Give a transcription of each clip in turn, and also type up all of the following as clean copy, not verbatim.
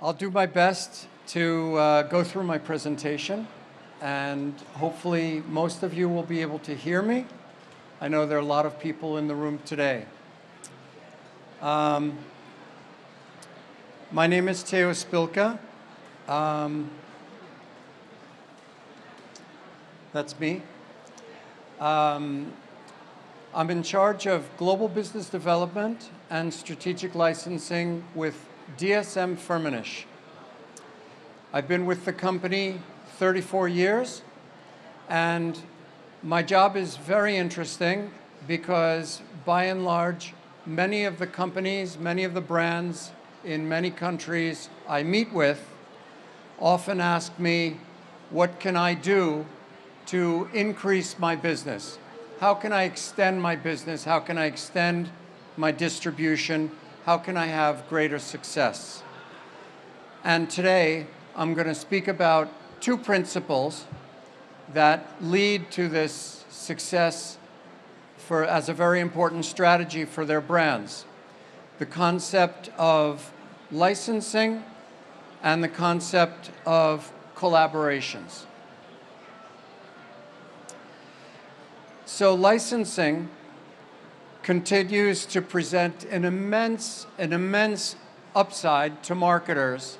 I'll do my best to go through my presentation, and hopefully most of you will be able to hear me. I know there are a lot of people in the room today. My name is Theo Spilka. That's me. I'm in charge of global business development and strategic licensing with dsm-frmenich. I've been with the company 34 years, and my job is very interesting because, by and large, many of the companies, many of the brands in many countries I meet with often ask me, what can I do to increase my business? How can I extend my business? How can I extend my distribution? How can I have greater success? And today, I'm going to speak about two principles that lead to this success as a very important strategy for their brands. The concept of licensing and the concept of collaborations. So licensing continues to present an immense upside to marketers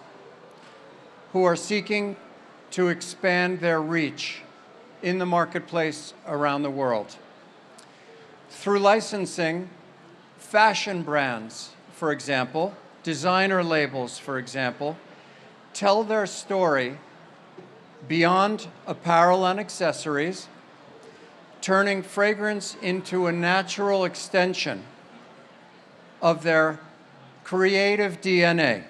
who are seeking to expand their reach in the marketplace around the world. Through licensing, fashion brands, for example, designer labels, for example, tell their story beyond apparel and accessories, turning fragrance into a natural extension of their creative DNA.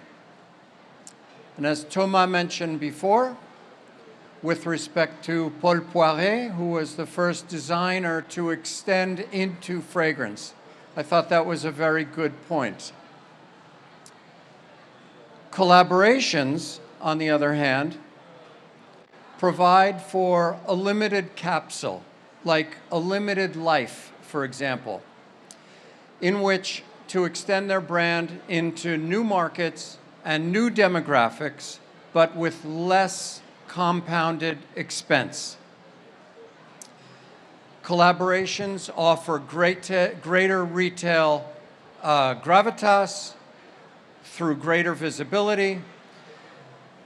And as Thomas mentioned before, with respect to Paul Poiret, who was the first designer to extend into fragrance, I thought that was a very good point. Collaborations, on the other hand, provide for a limited capsule, like a limited life, for example, in which to extend their brand into new markets and new demographics, but with less compounded expense. Collaborations offer greater retail gravitas through greater visibility.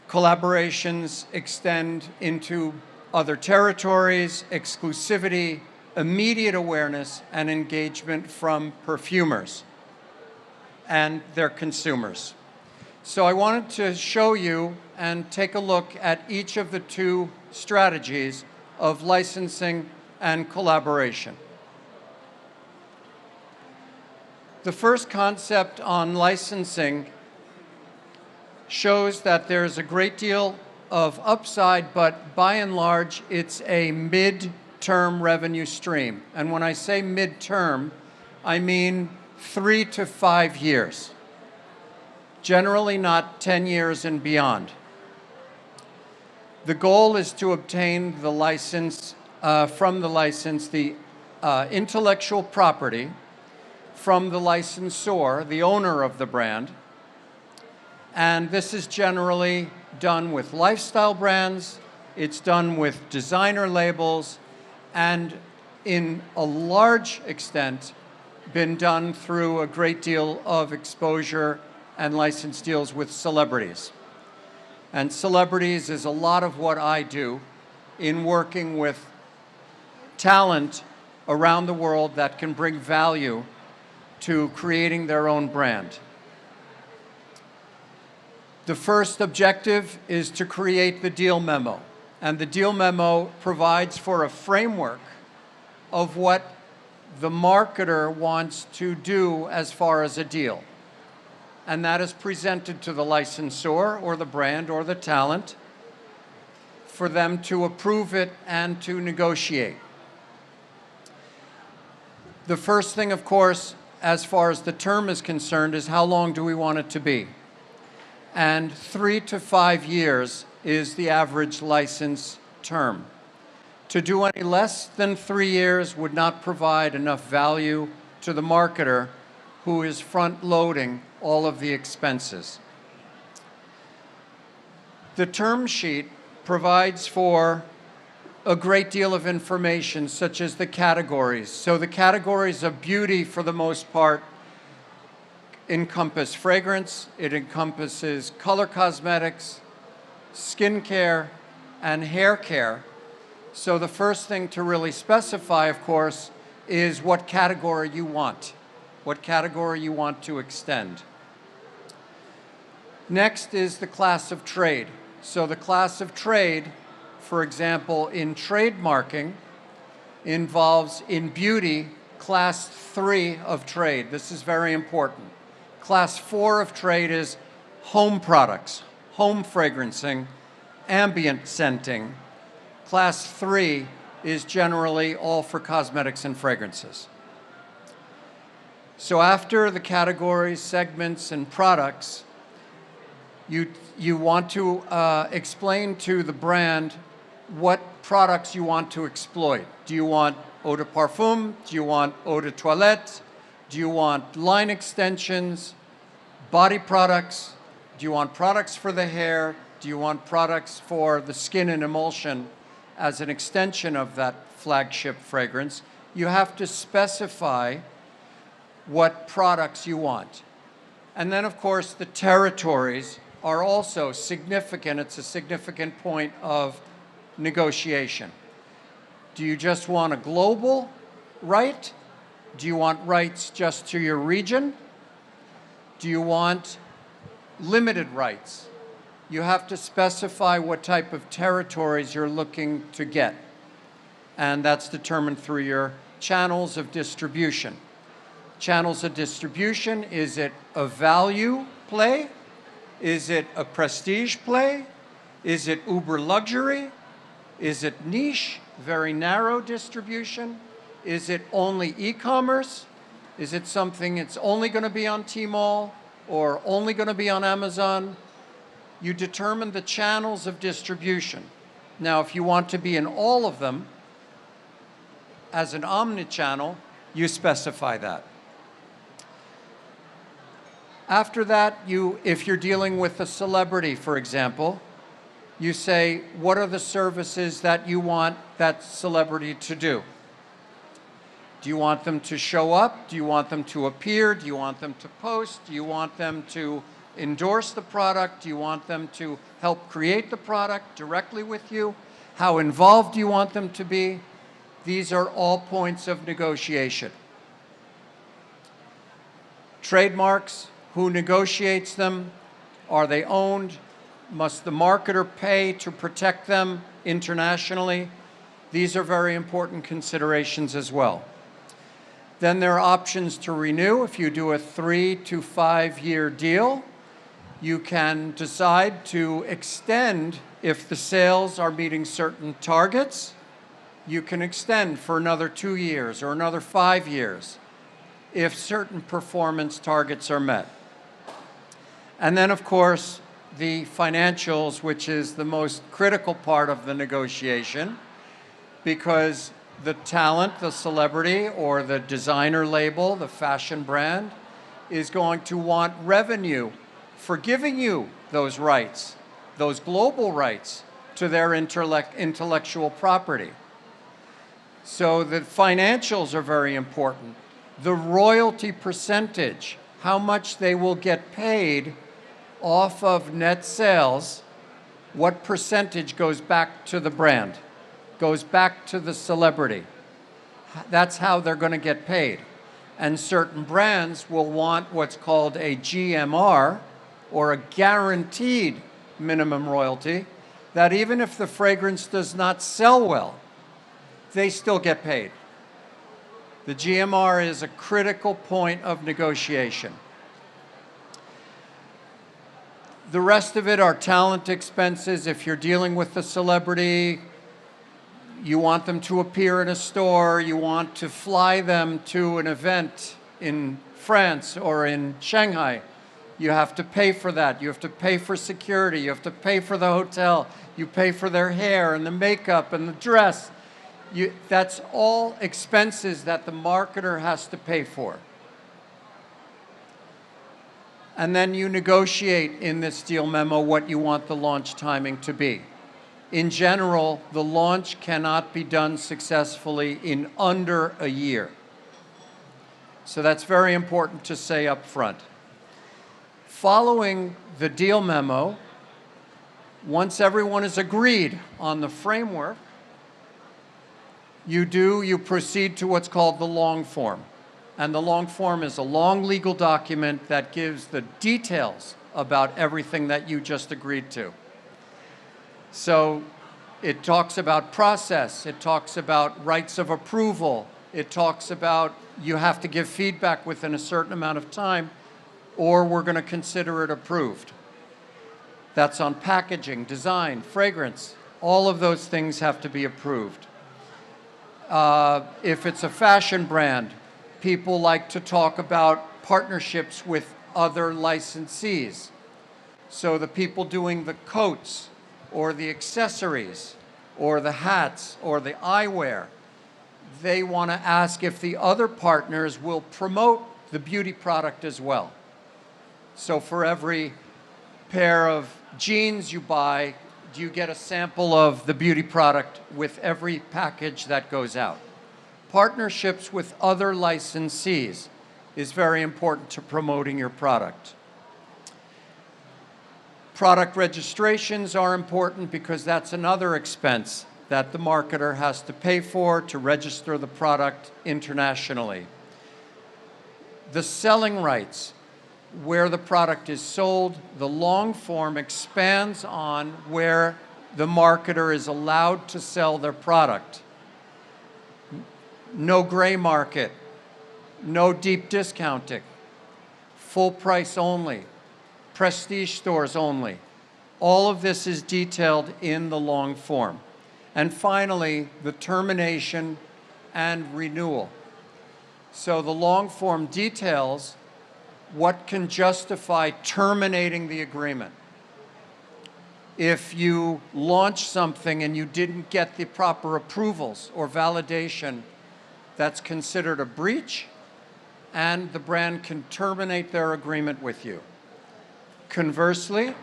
Collaborations extend into other territories, exclusivity, immediate awareness, and engagement from perfumers and their consumers. So I wanted to show you and take a look at each of the two strategies of licensing and collaboration. The first concept on licensing shows that there's a great deal of upside, but by and large, it's a mid-term revenue stream. And when I say mid-term, I mean 3 to 5 years. Generally not 10 years and beyond. The goal is to obtain the license, the intellectual property from the licensor, the owner of the brand. And this is generally done with lifestyle brands, it's done with designer labels, and in a large extent, been done through a great deal of exposure and license deals with celebrities. And celebrities is a lot of what I do in working with talent around the world that can bring value to creating their own brand. The first objective is to create the deal memo. And the deal memo provides for a framework of what the marketer wants to do as far as a deal. And that is presented to the licensor or the brand or the talent for them to approve it and to negotiate. The first thing, of course, as far as the term is concerned, is how long do we want it to be? And 3 to 5 years is the average license term. To do any less than 3 years would not provide enough value to the marketer who is front-loading all of the expenses. The term sheet provides for a great deal of information, such as the categories. So the categories of beauty, for the most part, encompass fragrance, it encompasses color cosmetics, skincare, and hair care. So the first thing to really specify, of course, is what category you want to extend. Next is the class of trade. So the class of trade, for example, in trademarking, involves in beauty class 3 of trade. This is very important. Class 4 of trade is home products, home fragrancing, ambient scenting. Class 3 is generally all for cosmetics and fragrances. So after the categories, segments, and products, you want to explain to the brand what products you want to exploit. Do you want eau de parfum? Do you want eau de toilette? Do you want line extensions, body products? Do you want products for the hair? Do you want products for the skin and emulsion as an extension of that flagship fragrance? You have to specify what products you want. And then, of course, the territories are also significant. It's a significant point of negotiation. Do you just want a global right? Do you want rights just to your region? Do you want limited rights? You have to specify what type of territories you're looking to get. And that's determined through your channels of distribution. Channels of distribution, is it a value play? Is it a prestige play? Is it uber luxury? Is it niche, very narrow distribution? Is it only e-commerce? Is it something it's only going to be on Tmall or only going to be on Amazon? You determine the channels of distribution. Now, if you want to be in all of them as an omni-channel, you specify that. After that, if you're dealing with a celebrity, for example, you say, what are the services that you want that celebrity to do? Do you want them to show up? Do you want them to appear? Do you want them to post? Do you want them to endorse the product? Do you want them to help create the product directly with you? How involved do you want them to be? These are all points of negotiation. Trademarks, who negotiates them? Are they owned? Must the marketer pay to protect them internationally? These are very important considerations as well. Then there are options to renew. If you do a 3 to 5 year deal, you can decide to extend if the sales are meeting certain targets. You can extend for another 2 years or another 5 years if certain performance targets are met. And then, of course, the financials, which is the most critical part of the negotiation, because the talent, the celebrity, or the designer label, the fashion brand, is going to want revenue for giving you those rights, those global rights to their intellectual property. So the financials are very important. The royalty percentage, how much they will get paid off of net sales, what percentage goes back to the brand, goes back to the celebrity. That's how they're going to get paid. And certain brands will want what's called a GMR, or a guaranteed minimum royalty, that even if the fragrance does not sell well, they still get paid. The GMR is a critical point of negotiation. The rest of it are talent expenses. If you're dealing with a celebrity, you want them to appear in a store, you want to fly them to an event in France or in Shanghai, you have to pay for that. You have to pay for security. You have to pay for the hotel. You pay for their hair and the makeup and the dress. That's all expenses that the marketer has to pay for. And then you negotiate in this deal memo what you want the launch timing to be. In general, the launch cannot be done successfully in under a year. So that's very important to say up front. Following the deal memo, once everyone is agreed on the framework, you proceed to what's called the long form. And the long form is a long legal document that gives the details about everything that you just agreed to. So it talks about process, it talks about rights of approval, it talks about you have to give feedback within a certain amount of time, or we're going to consider it approved. That's on packaging, design, fragrance. All of those things have to be approved. If it's a fashion brand, people like to talk about partnerships with other licensees. So the people doing the coats, or the accessories, or the hats, or the eyewear, they want to ask if the other partners will promote the beauty product as well. So for every pair of jeans you buy, you get a sample of the beauty product with every package that goes out. Partnerships with other licensees is very important to promoting your product. Product registrations are important because that's another expense that the marketer has to pay for to register the product internationally. The selling rights, where the product is sold, the long form expands on where the marketer is allowed to sell their product. No gray market, no deep discounting, full price only, prestige stores only. All of this is detailed in the long form. And finally, the termination and renewal. So the long form details what can justify terminating the agreement. If you launch something and you didn't get the proper approvals or validation, that's considered a breach, and the brand can terminate their agreement with you. Conversely,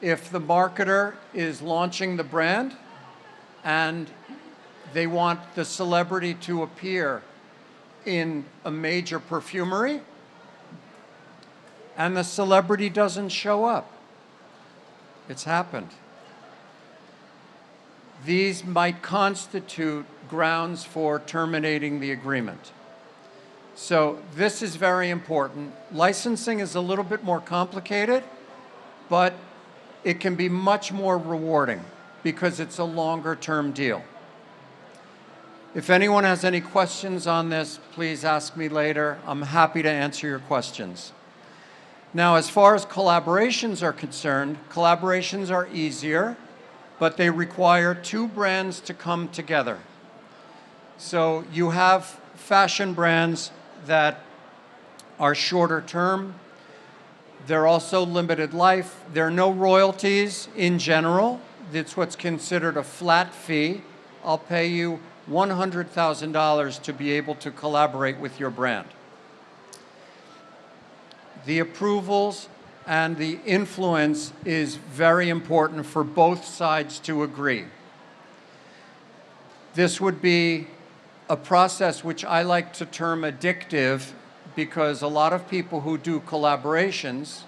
if the marketer is launching the brand and they want the celebrity to appear in a major perfumery, and the celebrity doesn't show up, it's happened. These might constitute grounds for terminating the agreement. So this is very important. Licensing is a little bit more complicated, but it can be much more rewarding because it's a longer-term deal. If anyone has any questions on this, please ask me later. I'm happy to answer your questions. Now, as far as collaborations are concerned, collaborations are easier, but they require two brands to come together. So you have fashion brands that are shorter term. They're also limited life. There are no royalties in general. It's what's considered a flat fee. I'll pay you $100,000 to be able to collaborate with your brand. The approvals and the influence is very important for both sides to agree. This would be a process which I like to term addictive, because a lot of people who do collaborations,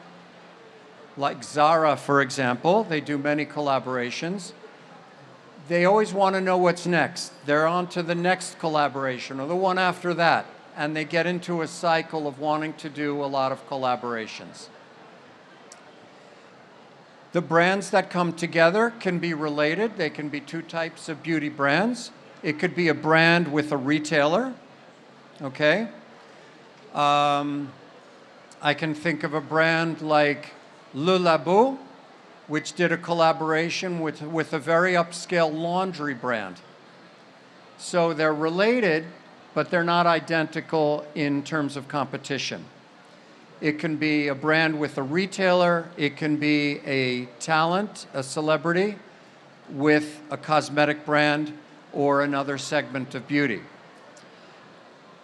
like Zara, for example, they do many collaborations, they always want to know what's next. They're on to the next collaboration or the one after that, and they get into a cycle of wanting to do a lot of collaborations. The brands that come together can be related. They can be two types of beauty brands. It could be a brand with a retailer, okay? I can think of a brand like Le Labo, which did a collaboration with a very upscale laundry brand. So they're related, but they're not identical in terms of competition. It can be a brand with a retailer. It can be a talent, a celebrity, with a cosmetic brand or another segment of beauty.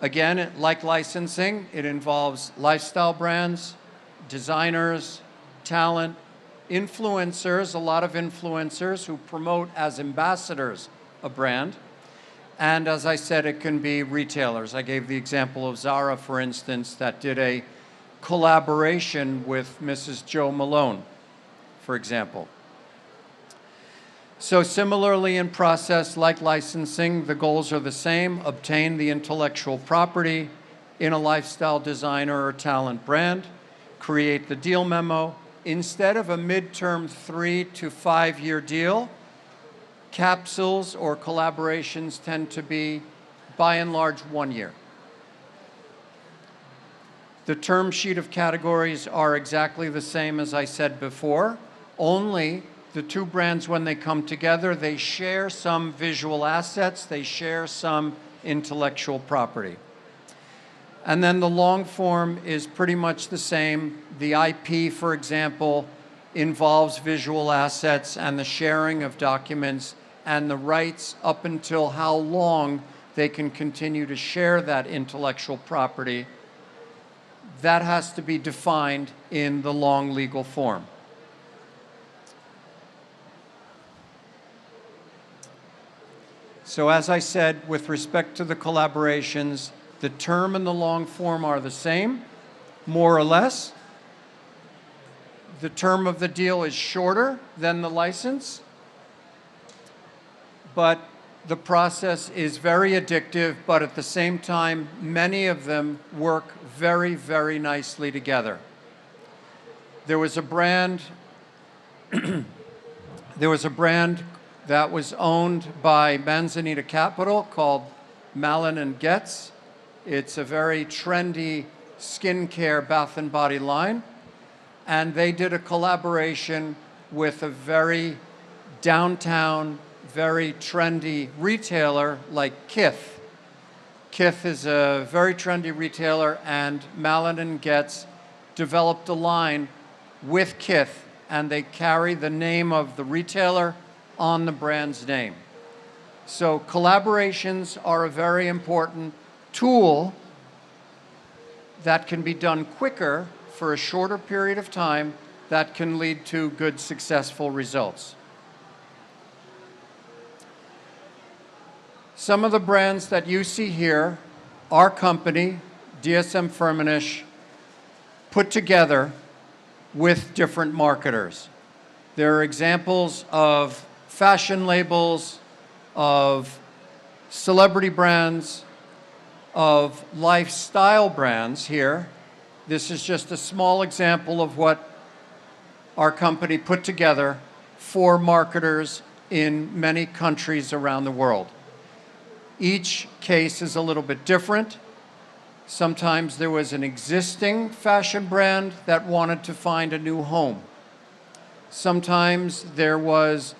Again, like licensing, it involves lifestyle brands, designers, talent, influencers, a lot of influencers who promote as ambassadors a brand. And as I said, it can be retailers. I gave the example of Zara, for instance, that did a collaboration with Mrs. Jo Malone, for example. So similarly in process, like licensing, the goals are the same: obtain the intellectual property in a lifestyle designer or talent brand, create the deal memo. Instead of a midterm 3 to 5 year deal, capsules or collaborations tend to be, by and large, 1 year. The term sheet of categories are exactly the same as I said before, only the two brands, when they come together, they share some visual assets, they share some intellectual property. And then the long form is pretty much the same. The IP, for example, involves visual assets and the sharing of documents and the rights up until how long they can continue to share that intellectual property. That has to be defined in the long legal form. So as I said, with respect to the collaborations, the term and the long form are the same, more or less. The term of the deal is shorter than the license, but the process is very addictive, but at the same time, many of them work very, very nicely together. There was a brand that was owned by Manzanita Capital called Malin & Getz. It's a very trendy skincare bath and body line. And they did a collaboration with a very downtown, very trendy retailer like Kith. Kith is a very trendy retailer, and Malin & Getz developed a line with Kith, and they carry the name of the retailer on the brand's name. So collaborations are a very important tool that can be done quicker for a shorter period of time that can lead to good, successful results. Some of the brands that you see here, our company, dsm-frmenich, put together with different marketers. There are examples of fashion labels, of celebrity brands, of lifestyle brands here. This is just a small example of what our company put together for marketers in many countries around the world. Each case is a little bit different. Sometimes there was an existing fashion brand that wanted to find a new home. Sometimes there was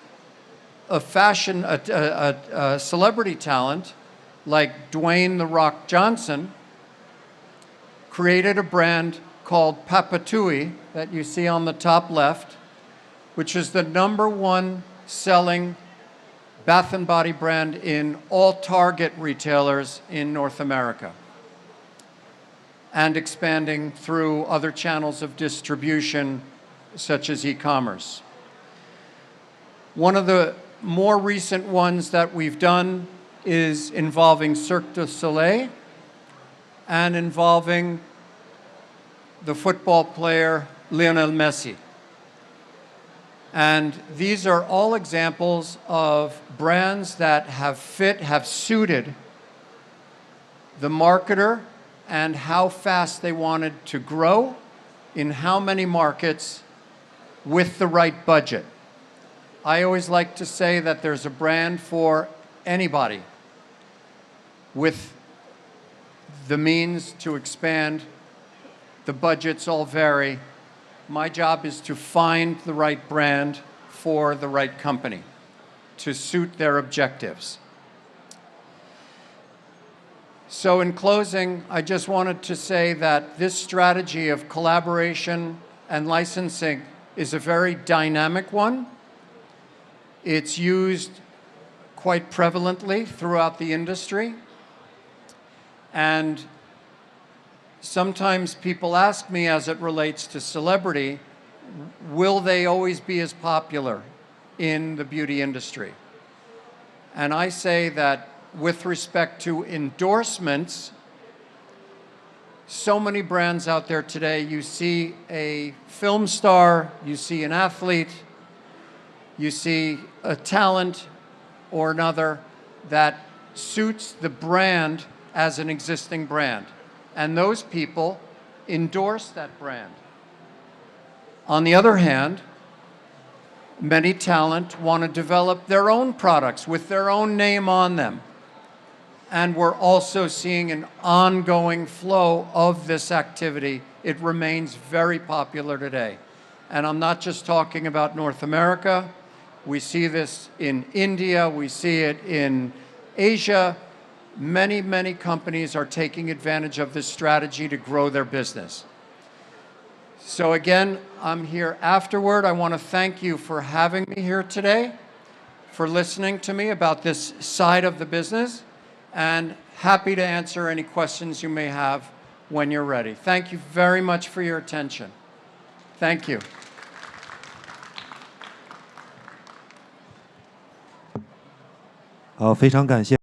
a celebrity talent like Dwayne "The Rock" Johnson created a brand called Papatui that you see on the top left, which is the #1 selling bath and body brand in all Target retailers in North America, and expanding through other channels of distribution such as e-commerce. One of the more recent ones that we've done is involving Cirque du Soleil and involving the football player Lionel Messi. And these are all examples of brands that have suited the marketer and how fast they wanted to grow, in how many markets, with the right budget. I always like to say that there's a brand for anybody with the means to expand. The budgets all vary. My job is to find the right brand for the right company to suit their objectives. So in closing, I just wanted to say that this strategy of collaboration and licensing is a very dynamic one. It's used quite prevalently throughout the industry. And sometimes people ask me as it relates to celebrity, will they always be as popular in the beauty industry? And I say that with respect to endorsements, so many brands out there today, you see a film star, you see an athlete, you see a talent or another that suits the brand as an existing brand. And those people endorse that brand. On the other hand, many talent want to develop their own products with their own name on them. And we're also seeing an ongoing flow of this activity. It remains very popular today. And I'm not just talking about North America. We see this in India, we see it in Asia. Many, many companies are taking advantage of this strategy to grow their business. So again, I'm here afterward. I want to thank you for having me here today, for listening to me about this side of the business, and happy to answer any questions you may have when you're ready. Thank you very much for your attention. Thank you.好，非常感谢。